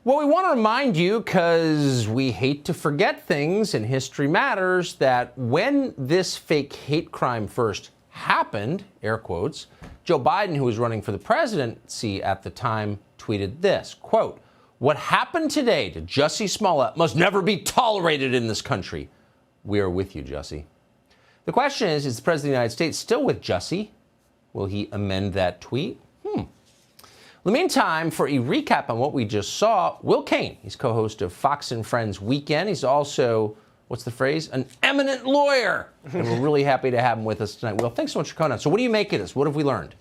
Well, we want to remind you, because we hate to forget things and history matters, that when this fake hate crime first happened, air quotes, Joe Biden, who was running for the presidency at the time, tweeted this, quote, "What happened today to Jussie Smollet must never be tolerated in this country. We are with you, Jussie." The question is the President of the United States still with Jussie? Will he amend that tweet? In the meantime, for a recap on what we just saw, Will Cain, he's co-host of Fox and Friends Weekend. He's also, what's the phrase, an eminent lawyer. And we're really happy to have him with us tonight. Will, thanks so much for coming on. So what do you make of this? What have we learned?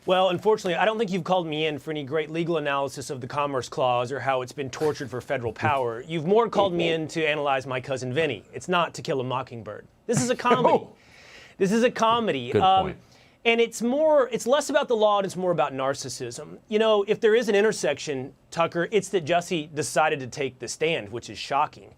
Well, unfortunately, I don't think you've called me in for any great legal analysis of the Commerce Clause or how it's been tortured for federal power. You've more called me in to analyze My Cousin Vinny. It's not To Kill a Mockingbird. This is a comedy. This is a comedy. Good point. And it's less about the law and it's more about narcissism. You know, if there is an intersection, Tucker, it's that Jussie decided to take the stand, which is shocking.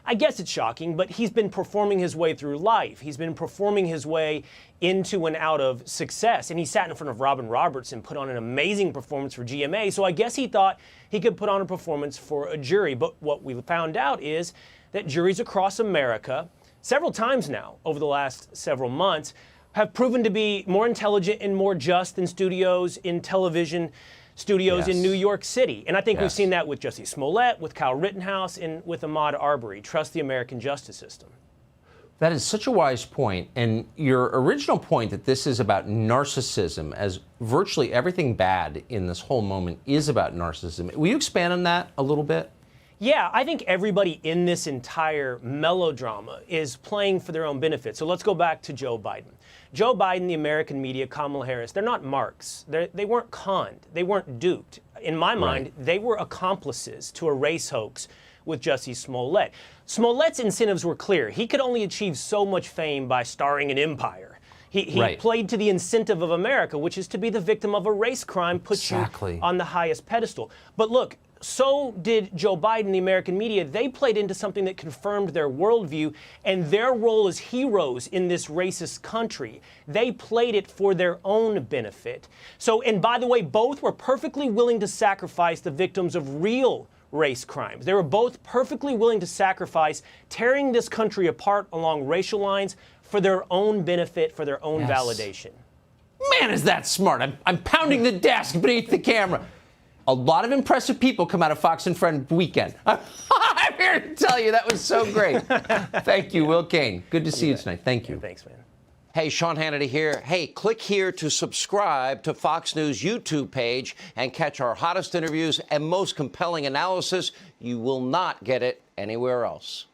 I guess it's shocking, but he's been performing his way through life. He's been performing his way into and out of success. And he sat in front of Robin Roberts and put on an amazing performance for GMA. So I guess he thought he could put on a performance for a jury. But what we found out is that juries across America, several times now over the last several months, have proven to be more intelligent and more just than studios in television studios in New York City. And I think we've seen that with Jussie Smollett, with Kyle Rittenhouse, and with Ahmaud Arbery. Trust the American justice system. That is such a wise point. And your original point that this is about narcissism, as virtually everything bad in this whole moment is about narcissism. Will you expand on that a little bit? Yeah, I think everybody in this entire melodrama is playing for their own benefit. So let's go back to Joe Biden. Joe Biden, the American media, Kamala Harris, they're not marks. They weren't conned. They weren't duped. In my mind, they were accomplices to a race hoax with Jussie Smollett. Smollett's incentives were clear. He could only achieve so much fame by starring in Empire. He played to the incentive of America, which is to be the victim of a race crime, puts you on the highest pedestal. But look, so did Joe Biden, the American media. They played into something that confirmed their worldview and their role as heroes in this racist country. They played it for their own benefit. So, and by the way, both were perfectly willing to sacrifice the victims of real race crimes. They were both perfectly willing to sacrifice tearing this country apart along racial lines for their own benefit, for their own validation. Man, is that smart. I'm pounding the desk beneath the camera. A lot of impressive people come out of Fox and Friend Weekend. I'm here to tell you that was so great. Thank you, Will Cain. Good to see you tonight. Thank you. Thanks, man. Hey, Sean Hannity here. Hey, click here to subscribe to Fox News YouTube page and catch our hottest interviews and most compelling analysis. You will not get it anywhere else.